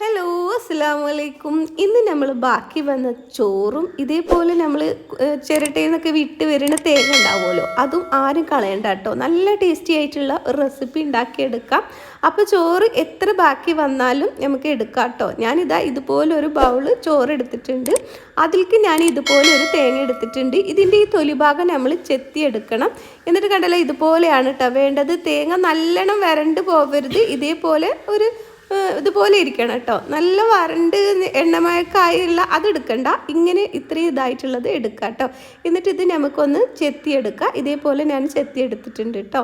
Hello, അസ്സലാമു അലൈക്കും. ഇന്ന് നമ്മൾ ബാക്കി വന്ന ചോറും ഇതേപോലെ നമ്മൾ ചിരട്ടയിൽ നിന്നൊക്കെ വിട്ട് വരുന്ന തേങ്ങ ഉണ്ടാവുമല്ലോ, അതും ആരും കളയണ്ട കേട്ടോ. നല്ല ടേസ്റ്റി ആയിട്ടുള്ള ഒരു റെസിപ്പി ഉണ്ടാക്കിയെടുക്കാം. അപ്പോൾ ചോറ് എത്ര ബാക്കി വന്നാലും നമുക്ക് എടുക്കാം കേട്ടോ. ഞാനിതാ ഇതുപോലെ ഒരു ബൗള് ചോറ് എടുത്തിട്ടുണ്ട്. അതിലേക്ക് ഞാൻ ഇതുപോലെ ഒരു തേങ്ങ എടുത്തിട്ടുണ്ട്. ഇതിൻ്റെ ഈ തൊലി ഭാഗം നമ്മൾ ചെത്തിയെടുക്കണം. എന്നിട്ട് കണ്ടല്ലോ, ഇതുപോലെയാണ് കേട്ടോ വേണ്ടത്. തേങ്ങ നല്ലോണം വരണ്ട് പോകരുത്. ഇതേപോലെ ഇതുപോലെ ഇരിക്കണം കേട്ടോ. നല്ല വരണ്ട് എണ്ണമയക്കായുള്ള അത് എടുക്കണ്ട, ഇങ്ങനെ ഇത്രയും ഇതായിട്ടുള്ളത് എടുക്കാം കേട്ടോ. എന്നിട്ട് ഇത് നമുക്കൊന്ന് ചെത്തിയെടുക്കാം. ഇതേപോലെ ഞാൻ ചെത്തിയെടുത്തിട്ടുണ്ട് കേട്ടോ.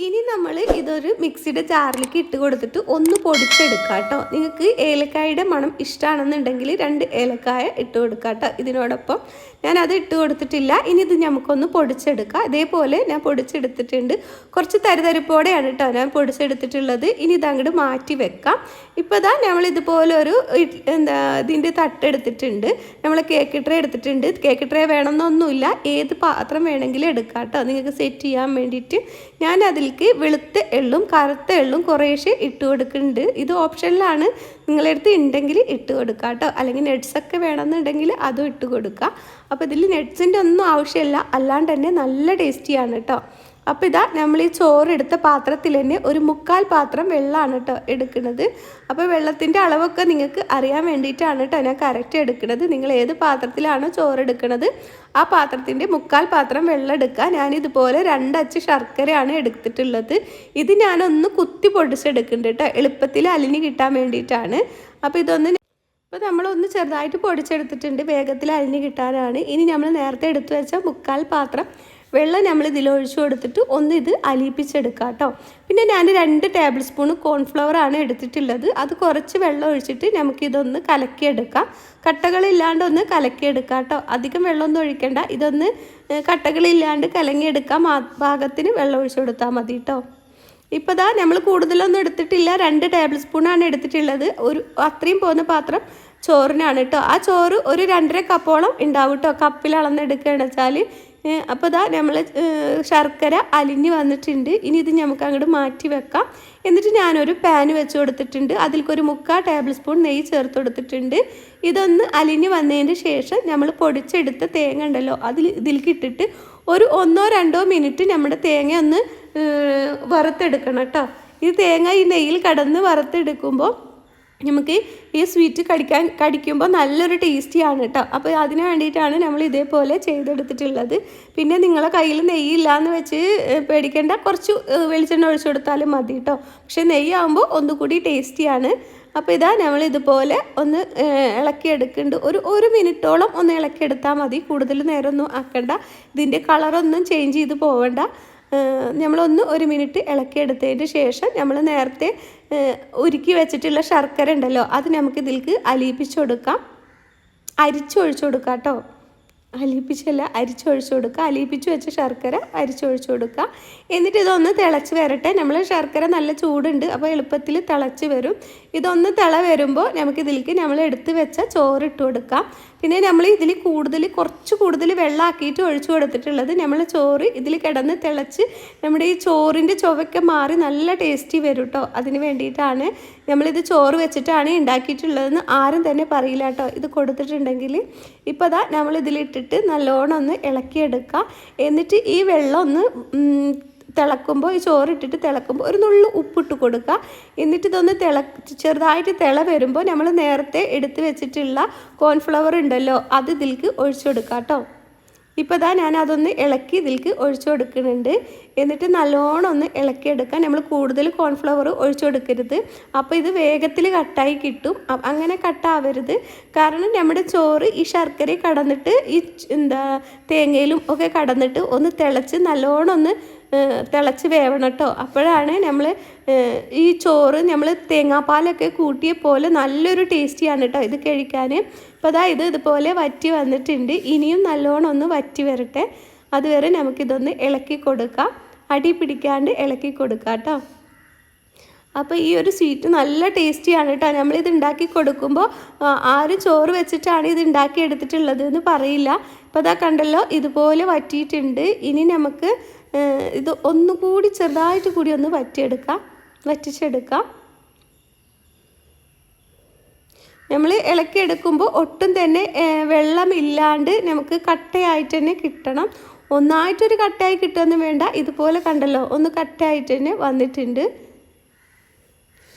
ഇനി നമ്മൾ ഇതൊരു മിക്സിയുടെ ജാറിലേക്ക് ഇട്ട് കൊടുത്തിട്ട് ഒന്ന് പൊടിച്ചെടുക്കാം കേട്ടോ. നിങ്ങൾക്ക് ഏലക്കായുടെ മണം ഇഷ്ടമാണെന്നുണ്ടെങ്കിൽ 2 ഏലക്കായ ഇട്ട് കൊടുക്കാം കേട്ടോ. ഇതിനോടൊപ്പം ഞാനത് ഇട്ട് കൊടുത്തിട്ടില്ല. ഇനി ഇത് നമുക്കൊന്ന് പൊടിച്ചെടുക്കാം. ഇതേപോലെ ഞാൻ പൊടിച്ചെടുത്തിട്ടുണ്ട്. കുറച്ച് തരിതരിപ്പോടെയാണ് കേട്ടോ ഞാൻ പൊടിച്ചെടുത്തിട്ടുള്ളത്. ഇനി ഇതങ്ങോട്ട് മാറ്റി വെക്കാം. ഇപ്പോൾ ഇതാ നമ്മളിതുപോലെ ഒരു ഇതിൻ്റെ തട്ടെടുത്തിട്ടുണ്ട്. നമ്മൾ കേക്ക് ട്രേ എടുത്തിട്ടുണ്ട്. കേക്ക് ട്രേ വേണമെന്നൊന്നുമില്ല, ഏത് പാത്രം വേണമെങ്കിലും എടുക്കാം കേട്ടോ. നിങ്ങൾക്ക് സെറ്റ് ചെയ്യാൻ വേണ്ടിയിട്ട് ഞാൻ അതിലേക്ക് വെളുത്ത എള്ളും കറുത്ത എള്ളും കുറേശ്ശെ ഇട്ട് കൊടുക്കുന്നുണ്ട്. ഇത് ഓപ്ഷനിലാണ്, നിങ്ങളുടെ അടുത്ത് ഉണ്ടെങ്കിൽ ഇട്ട് കൊടുക്കുക കേട്ടോ. അല്ലെങ്കിൽ നട്ട്സൊക്കെ വേണമെന്നുണ്ടെങ്കിൽ അതും ഇട്ട് കൊടുക്കുക. അപ്പോൾ ഇതിൽ നട്ട്സിൻ്റെ ഒന്നും ആവശ്യമില്ല, അല്ലാണ്ട് തന്നെ നല്ല ടേസ്റ്റിയാണ് കേട്ടോ. അപ്പോൾ ഇതാ നമ്മൾ ഈ ചോറെടുത്ത പാത്രത്തിൽ തന്നെ ഒരു 1/4 പാത്രം വെള്ളമാണ് കേട്ടോ എടുക്കുന്നത്. അപ്പോൾ വെള്ളത്തിൻ്റെ അളവൊക്കെ നിങ്ങൾക്ക് അറിയാൻ വേണ്ടിയിട്ടാണ് കേട്ടോ ഞാൻ കറക്റ്റ് എടുക്കുന്നത്. നിങ്ങൾ ഏത് പാത്രത്തിലാണോ ചോറെടുക്കുന്നത് ആ പാത്രത്തിൻ്റെ 1/4 പാത്രം വെള്ളം എടുക്കുക. ഞാനിതുപോലെ 2 അച്ച് ശർക്കരയാണ് എടുത്തിട്ടുള്ളത്. ഇത് ഞാനൊന്ന് കുത്തി പൊടിച്ചെടുക്കുന്നുണ്ട് കേട്ടോ, എളുപ്പത്തിൽ അലിഞ്ഞ് കിട്ടാൻ വേണ്ടിയിട്ടാണ്. അപ്പോൾ ഇപ്പോൾ നമ്മളൊന്ന് ചെറുതായിട്ട് പൊടിച്ചെടുത്തിട്ടുണ്ട്, വേഗത്തിൽ അലിഞ്ഞ് കിട്ടാനാണ്. ഇനി നമ്മൾ നേരത്തെ എടുത്തു വെച്ച 1/4 പാത്രം വെള്ളം നമ്മൾ ഇതിലൊഴിച്ച് കൊടുത്തിട്ട് ഒന്ന് ഇത് അലിയിപ്പിച്ചെടുക്കാം കേട്ടോ. പിന്നെ ഞാൻ 2 ടേബിൾ സ്പൂൺ കോൺഫ്ലവറാണ് എടുത്തിട്ടുള്ളത്. അത് കുറച്ച് വെള്ളം ഒഴിച്ചിട്ട് നമുക്കിതൊന്ന് കലക്കിയെടുക്കാം. കട്ടകളില്ലാണ്ട് ഒന്ന് കലക്കിയെടുക്കാം കേട്ടോ. അധികം വെള്ളമൊന്നും ഒഴിക്കേണ്ട, ഇതൊന്ന് കട്ടകളില്ലാണ്ട് കലങ്ങിയെടുക്കാം. പാകത്തിന് വെള്ളം ഒഴിച്ച് കൊടുത്താൽ മതി കേട്ടോ. ഇപ്പോൾ ദാ നമ്മൾ കൂടുതലൊന്നും എടുത്തിട്ടില്ല, 2 ടേബിൾ സ്പൂണാണ് എടുത്തിട്ടുള്ളത്. അത്രയും പോകുന്ന പാത്രം ചോറിനാണ് കേട്ടോ. ആ ചോറ് ഒരു 2.5 കപ്പോളം ഉണ്ടാവും കേട്ടോ, കപ്പിൽ അളന്നെടുക്കുകയാണെന്ന് വെച്ചാൽ. അപ്പോൾ ദാ നമ്മൾ ശർക്കര അലിഞ്ഞ് വന്നിട്ടുണ്ട്. ഇനി ഇത് നമുക്ക് അങ്ങോട്ട് മാറ്റി വെക്കാം. എന്നിട്ട് ഞാനൊരു പാൻ വെച്ച് കൊടുത്തിട്ടുണ്ട്. അതിൽക്കൊരു 3/4 ടേബിൾ സ്പൂൺ നെയ്യ് ചേർത്ത് കൊടുത്തിട്ടുണ്ട്. ഇതൊന്ന് അലിഞ്ഞ് വന്നതിന് ശേഷം നമ്മൾ പൊടിച്ചെടുത്ത തേങ്ങ ഉണ്ടല്ലോ, ഇതിലേക്ക് ഇട്ടിട്ട് ഒരു 1-2 മിനിറ്റ് നമ്മുടെ തേങ്ങ ഒന്ന് വറുത്തെടുക്കണം കേട്ടോ. ഈ തേങ്ങ ഈ നെയ്യിൽ കടന്ന് വറുത്തെടുക്കുമ്പോൾ നമുക്ക് ഈ സ്വീറ്റ് കടിക്കുമ്പോൾ നല്ലൊരു ടേസ്റ്റിയാണ് കേട്ടോ. അപ്പോൾ അതിന് വേണ്ടിയിട്ടാണ് നമ്മൾ ഇതേപോലെ ചെയ്തെടുത്തിട്ടുള്ളത്. പിന്നെ നിങ്ങളെ കയ്യിൽ നെയ്യില്ലാന്ന് വെച്ച് പേടിക്കേണ്ട, കുറച്ച് വെളിച്ചെണ്ണ ഒഴിച്ചു കൊടുത്താലും മതി കേട്ടോ. പക്ഷേ നെയ്യാകുമ്പോൾ ഒന്നുകൂടി ടേസ്റ്റിയാണ്. അപ്പോൾ ഇതാ നമ്മൾ ഇതുപോലെ ഒന്ന് ഇളക്കിയെടുക്കുന്നുണ്ട്. ഒരു മിനിറ്റോളം ഒന്ന് ഇളക്കിയെടുത്താൽ മതി, കൂടുതൽ നേരമൊന്നും ആക്കണ്ട. ഇതിൻ്റെ കളറൊന്നും ചേഞ്ച് ചെയ്ത് പോവേണ്ട. നമ്മളൊന്ന് 1 മിനിറ്റ് ഇളക്കിയെടുത്തതിന് ശേഷം നമ്മൾ നേരത്തെ ഉരുക്കി വെച്ചിട്ടുള്ള ശർക്കര ഉണ്ടല്ലോ, അത് നമുക്ക് ഇതിലേക്ക് അലിയിപ്പിച്ച് കൊടുക്കാം. അരിച്ചൊഴിച്ച് കൊടുക്കാം കേട്ടോ. അരിച്ചൊഴിച്ച് കൊടുക്കുക. അലിയിപ്പിച്ച് വെച്ച ശർക്കര അരിച്ചൊഴിച്ച് കൊടുക്കുക. എന്നിട്ട് ഇതൊന്ന് തിളച്ച് വരട്ടെ. നമ്മൾ ശർക്കര നല്ല ചൂടുണ്ട്, അപ്പോൾ എളുപ്പത്തിൽ തിളച്ച് വരും. ഇതൊന്ന് തിള വരുമ്പോൾ നമുക്ക് ഇതിലേക്ക് നമ്മൾ എടുത്ത് വെച്ച ചോറ് ഇട്ട് കൊടുക്കാം. പിന്നെ നമ്മൾ ഇതിൽ കുറച്ച് കൂടുതൽ വെള്ളമാക്കിയിട്ട് ഒഴിച്ചു കൊടുത്തിട്ടുള്ളത്. നമ്മൾ ചോറ് ഇതിൽ കിടന്ന് തിളച്ച് നമ്മുടെ ഈ ചോറിൻ്റെ ചുവയൊക്കെ മാറി നല്ല ടേസ്റ്റി വരും കേട്ടോ. അതിന് വേണ്ടിയിട്ടാണ് നമ്മളിത് ചോറ് വെച്ചിട്ടാണ് ഉണ്ടാക്കിയിട്ടുള്ളതെന്ന് ആരും തന്നെ പറയില്ല കേട്ടോ, ഇത് കൊടുത്തിട്ടുണ്ടെങ്കിൽ. ഇപ്പോൾ അതാ നമ്മൾ ഇതിലിട്ടിട്ട് നല്ലോണം ഒന്ന് ഇളക്കിയെടുക്കുക. എന്നിട്ട് ഈ വെള്ളം ഒന്ന് തിളക്കുമ്പോൾ, ഈ ചോറിട്ടിട്ട് തിളക്കുമ്പോൾ ഒരു നുള്ളു ഉപ്പിട്ട് കൊടുക്കുക. എന്നിട്ട് ഇതൊന്ന് ചെറുതായിട്ട് തിള വരുമ്പോൾ നമ്മൾ നേരത്തെ എടുത്ത് വെച്ചിട്ടുള്ള കോൺഫ്ലവർ ഉണ്ടല്ലോ, അത് ഇതിലേക്ക് ഒഴിച്ചു കൊടുക്കുക കേട്ടോ. ഇപ്പോൾ ഇതാ ഞാൻ അതൊന്ന് ഇളക്കി ഇതിലേക്ക് ഒഴിച്ചു കൊടുക്കുന്നുണ്ട്. എന്നിട്ട് നല്ലോണം ഒന്ന് ഇളക്കിയെടുക്കാം. നമ്മൾ കൂടുതൽ കോൺഫ്ലവർ ഒഴിച്ചു കൊടുക്കരുത്, അപ്പോൾ ഇത് വേഗത്തിൽ കട്ടായി കിട്ടും. അങ്ങനെ കട്ടാവരുത്, കാരണം നമ്മുടെ ചോറ് ഈ ശർക്കരയിൽ കടന്നിട്ട് ഈ തേങ്ങയിലും ഒക്കെ കടന്നിട്ട് ഒന്ന് തിളച്ച് നല്ലോണം ഒന്ന് തിളച്ച് വേവണം കേട്ടോ. അപ്പോഴാണ് നമ്മൾ ഈ ചോറ് നമ്മൾ തേങ്ങാപ്പാലൊക്കെ കൂട്ടിയ പോലെ നല്ലൊരു ടേസ്റ്റിയാണ് കേട്ടോ ഇത് കഴിക്കാൻ. അപ്പോൾ അതാ ഇതുപോലെ വറ്റി വന്നിട്ടുണ്ട്. ഇനിയും നല്ലോണം ഒന്ന് വറ്റി വരട്ടെ. അതുവരെ നമുക്കിതൊന്ന് ഇളക്കി കൊടുക്കാം. അടി പിടിക്കാണ്ട് ഇളക്കി കൊടുക്കാം കേട്ടോ. അപ്പോൾ ഈ ഒരു സ്വീറ്റ് നല്ല ടേസ്റ്റിയാണ് കേട്ടോ. നമ്മളിത് ഉണ്ടാക്കി കൊടുക്കുമ്പോൾ ആരും ചോറ് വെച്ചിട്ടാണ് ഇത് ഉണ്ടാക്കി എടുത്തിട്ടുള്ളത് എന്ന് പറയില്ല. അപ്പോൾ അതാ കണ്ടല്ലോ, ഇതുപോലെ വറ്റിയിട്ടുണ്ട്. ഇനി നമുക്ക് ഇത് ഒന്നുകൂടി ചെറുതായിട്ട് കൂടി ഒന്ന് വറ്റിച്ചെടുക്കാം. നമ്മൾ ഇളക്കിയെടുക്കുമ്പോൾ ഒട്ടും തന്നെ വെള്ളമില്ലാണ്ട് നമുക്ക് കട്ടയായിട്ട് തന്നെ കിട്ടണം. ഒന്നായിട്ടൊരു കട്ടയായി കിട്ടുമെന്ന് വേണ്ട, ഇതുപോലെ കണ്ടല്ലോ ഒന്ന് കട്ടയായിട്ട് തന്നെ വന്നിട്ടുണ്ട്.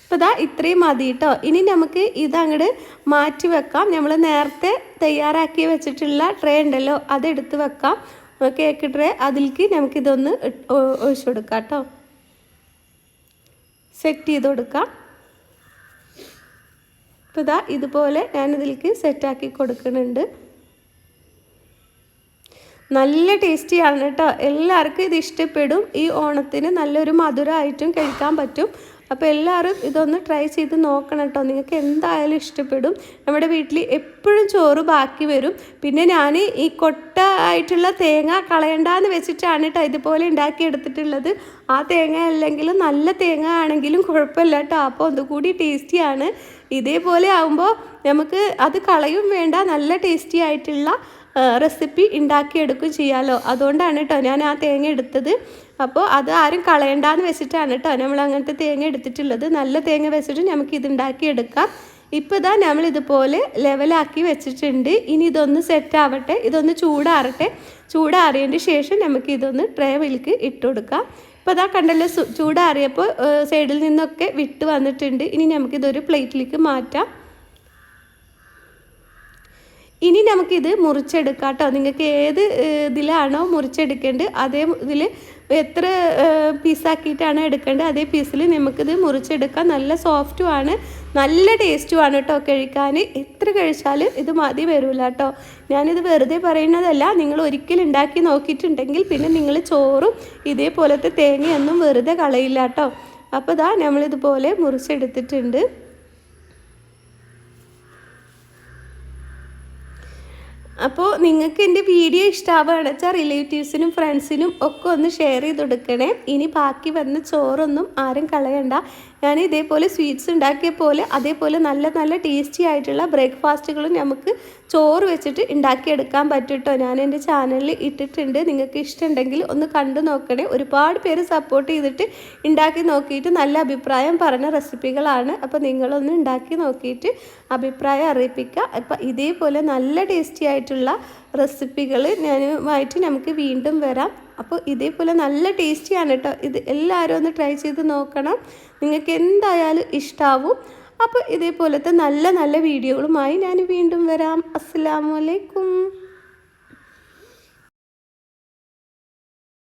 അപ്പോൾ ഇതാ ഇത്രയും മതി കേട്ടോ. ഇനി നമുക്ക് ഇതങ്ങോട്ട് മാറ്റി വെക്കാം. നമ്മൾ നേരത്തെ തയ്യാറാക്കി വെച്ചിട്ടുള്ള ട്രേ ഉണ്ടല്ലോ അതെടുത്ത് വെക്കാം, കേക്ക് ട്രേ. അതിലേക്ക് നമുക്കിതൊന്ന് ഒഴിച്ചു കൊടുക്കാം കേട്ടോ, സെറ്റ് ചെയ്ത് കൊടുക്കാം. അപ്പോൾ ഇതാ ഇതുപോലെ ഞാനിതിലേക്ക് സെറ്റാക്കി കൊടുക്കുന്നുണ്ട്. നല്ല ടേസ്റ്റിയാണ് കേട്ടോ, എല്ലാവർക്കും ഇത് ഇഷ്ടപ്പെടും. ഈ ഓണത്തിന് നല്ലൊരു മധുരമായിട്ടും കഴിക്കാൻ പറ്റും. അപ്പോൾ എല്ലാവരും ഇതൊന്ന് ട്രൈ ചെയ്ത് നോക്കണം കേട്ടോ, നിങ്ങൾക്ക് എന്തായാലും ഇഷ്ടപ്പെടും. നമ്മുടെ വീട്ടിൽ എപ്പോഴും ചോറ് ബാക്കി വരും. പിന്നെ ഞാൻ ഈ കൊട്ട ആയിട്ടുള്ള തേങ്ങ കളയണ്ടെന്ന് വെച്ചിട്ടാണ് കേട്ടോ ഇതുപോലെ ഉണ്ടാക്കിയെടുത്തിട്ടുള്ളത്. ആ തേങ്ങ അല്ലെങ്കിലും നല്ല തേങ്ങ ആണെങ്കിലും കുഴപ്പമില്ല കേട്ടോ, അപ്പോൾ ഒന്നുകൂടി ടേസ്റ്റിയാണ്. ഇതേപോലെ ആകുമ്പോൾ നമുക്ക് അത് കളയും വേണ്ട, നല്ല ടേസ്റ്റി ആയിട്ടുള്ള റെസിപ്പി ഉണ്ടാക്കിയെടുക്കും ചെയ്യാമല്ലോ. അതുകൊണ്ടാണ് കേട്ടോ ഞാൻ ആ തേങ്ങ എടുത്തത്. അപ്പോൾ അത് ആരും കളയണ്ടെന്ന് വെച്ചിട്ടാണ് കേട്ടോ നമ്മൾ അങ്ങനത്തെ തേങ്ങ എടുത്തിട്ടുള്ളത്. നല്ല തേങ്ങ വെച്ചിട്ട് നമുക്ക് ഇത് ഉണ്ടാക്കിയെടുക്കാം. ഇപ്പോൾ ഇതാ നമ്മൾ ഇതുപോലെ ലെവലാക്കി വെച്ചിട്ടുണ്ട്. ഇനി ഇതൊന്ന് സെറ്റ് ആവട്ടെ, ഇതൊന്ന് ചൂടാറട്ടെ. ചൂടാറിയതിന് ശേഷം നമുക്ക് ഇതൊന്ന് ട്രേയിലേക്ക് ഇട്ട് കൊടുക്കാം. ഇപ്പോൾ ഇതാ കണ്ടല്ലോ ചൂടാറിയപ്പോൾ സൈഡിൽ നിന്നൊക്കെ വിട്ട് വന്നിട്ടുണ്ട്. ഇനി നമുക്കിതൊരു പ്ലേറ്റിലേക്ക് മാറ്റാം. ഇനി നമുക്കിത് മുറിച്ചെടുക്കാം കേട്ടോ. നിങ്ങൾക്ക് ഏത് ഇതിലാണോ മുറിച്ചെടുക്കേണ്ടത് അതേ ഇതിൽ എത്ര പീസാക്കിയിട്ടാണ് എടുക്കേണ്ടത് അതേ പീസിൽ നമുക്കിത് മുറിച്ചെടുക്കാം. നല്ല സോഫ്റ്റുമാണ്, നല്ല ടേസ്റ്റുമാണ് കേട്ടോ കഴിക്കാൻ. എത്ര കഴിച്ചാലും ഇത് മതി വരില്ല കേട്ടോ. ഞാനിത് വെറുതെ പറയുന്നതല്ല, നിങ്ങൾ ഒരിക്കലും ഉണ്ടാക്കി നോക്കിയിട്ടുണ്ടെങ്കിൽ പിന്നെ നിങ്ങൾ ചോറും ഇതേപോലത്തെ തേങ്ങയൊന്നും വെറുതെ കളയില്ല കേട്ടോ. അപ്പോൾ ഇതാ നമ്മളിതുപോലെ മുറിച്ചെടുത്തിട്ടുണ്ട്. അപ്പോൾ നിങ്ങൾക്ക് എൻ്റെ വീഡിയോ ഇഷ്ടമാവുകയാണെന്ന് വെച്ചാൽ റിലേറ്റീവ്സിനും ഫ്രണ്ട്സിനും ഒക്കെ ഒന്ന് ഷെയർ ചെയ്ത് കൊടുക്കണേ. ഇനി ബാക്കി വന്ന ചോറൊന്നും ആരും കളയണ്ട. ഞാൻ ഇതേപോലെ സ്വീറ്റ്സ് ഉണ്ടാക്കിയ പോലെ അതേപോലെ നല്ല നല്ല ടേസ്റ്റി ആയിട്ടുള്ള ബ്രേക്ക്ഫാസ്റ്റുകളും നമുക്ക് ചോറ് വെച്ചിട്ട് ഉണ്ടാക്കിയെടുക്കാൻ പറ്റും കേട്ടോ. ഞാൻ എൻ്റെ ചാനലിൽ ഇട്ടിട്ടുണ്ട്, നിങ്ങൾക്ക് ഇഷ്ടമുണ്ടെങ്കിൽ ഒന്ന് കണ്ടു നോക്കണേ. ഒരുപാട് പേര് സപ്പോർട്ട് ചെയ്തിട്ട് ഉണ്ടാക്കി നോക്കിയിട്ട് നല്ല അഭിപ്രായം പറഞ്ഞ റെസിപ്പികളാണ്. അപ്പോൾ നിങ്ങളൊന്ന് ഉണ്ടാക്കി നോക്കിയിട്ട് അഭിപ്രായം അറിയിപ്പിക്കുക. അപ്പോൾ ഇതേപോലെ നല്ല ടേസ്റ്റി ആയിട്ടുള്ള റെസിപ്പികൾ ഞാനുമായിട്ട് നമുക്ക് വീണ്ടും വരാം. അപ്പോൾ ഇതേപോലെ നല്ല ടേസ്റ്റിയാണ് കേട്ടോ. ഇത് എല്ലാവരും ഒന്ന് ട്രൈ ചെയ്ത് നോക്കണം, നിങ്ങൾക്ക് എന്തായാലും ഇഷ്ടാവും. അപ്പോൾ ഇതേപോലത്തെ നല്ല നല്ല വീഡിയോകളുമായി ഞാൻ വീണ്ടും വരാം. അസ്സലാമു അലൈക്കും.